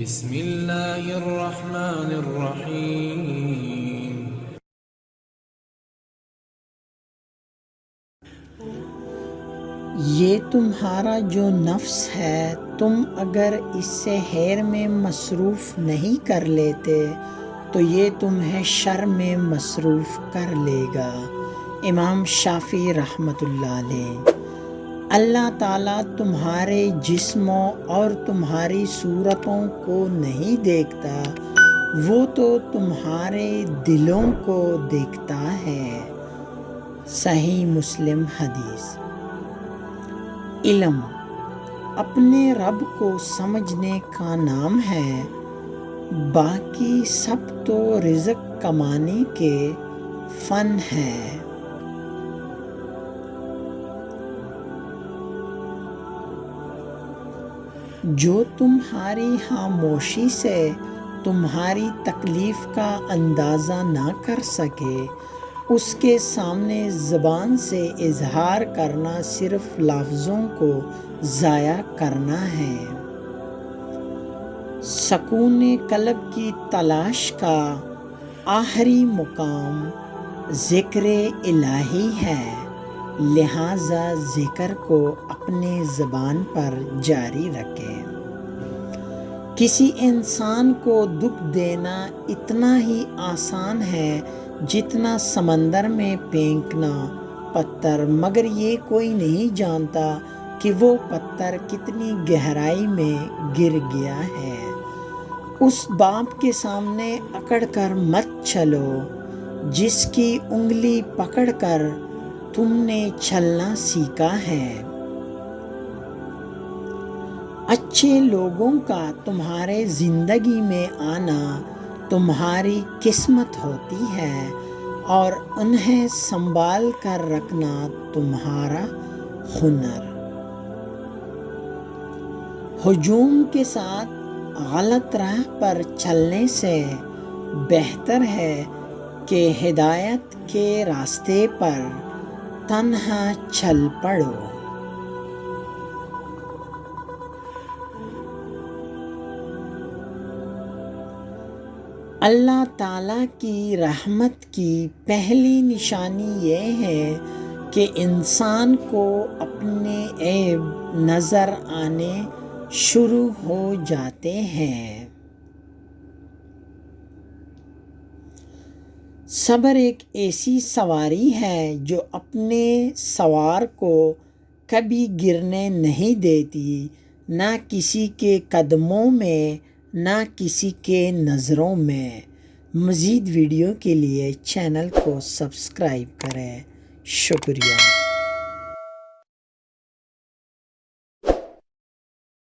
بسم اللہ الرحمن الرحیم۔ یہ تمہارا جو نفس ہے، تم اگر اس سے خیر میں مصروف نہیں کر لیتے تو یہ تمہیں شر میں مصروف کر لے گا۔ امام شافعی رحمۃ اللہ علیہ۔ اللہ تعالیٰ تمہارے جسموں اور تمہاری صورتوں کو نہیں دیکھتا، وہ تو تمہارے دلوں کو دیکھتا ہے۔ صحیح مسلم حدیث۔ علم اپنے رب کو سمجھنے کا نام ہے، باقی سب تو رزق کمانے کے فن ہے۔ جو تمہاری خاموشی سے تمہاری تکلیف کا اندازہ نہ کر سکے، اس کے سامنے زبان سے اظہار کرنا صرف لفظوں کو ضائع کرنا ہے۔ سکون قلب کی تلاش کا آخری مقام ذکر الہی ہے، لہذا ذکر کو اپنے زبان پر جاری رکھیں۔ کسی انسان کو دکھ دینا اتنا ہی آسان ہے جتنا سمندر میں پھینکنا پتھر، مگر یہ کوئی نہیں جانتا کہ وہ پتھر کتنی گہرائی میں گر گیا ہے۔ اس باپ کے سامنے اکڑ کر مت چلو جس کی انگلی پکڑ کر تم نے چلنا سیکھا ہے۔ اچھے لوگوں کا تمہارے زندگی میں آنا تمہاری قسمت ہوتی ہے اور انہیں سنبھال کر رکھنا تمہارا ہنر۔ ہجوم کے ساتھ غلط راہ پر چلنے سے بہتر ہے کہ ہدایت کے راستے پر تنہا چل پڑو۔ اللہ تعالیٰ کی رحمت کی پہلی نشانی یہ ہے کہ انسان کو اپنے عیب نظر آنے شروع ہو جاتے ہیں۔ صبر ایک ایسی سواری ہے جو اپنے سوار کو کبھی گرنے نہیں دیتی، نہ کسی کے قدموں میں نہ کسی کے نظروں میں۔ مزید ویڈیو کے لیے چینل کو سبسکرائب کریں۔ شکریہ۔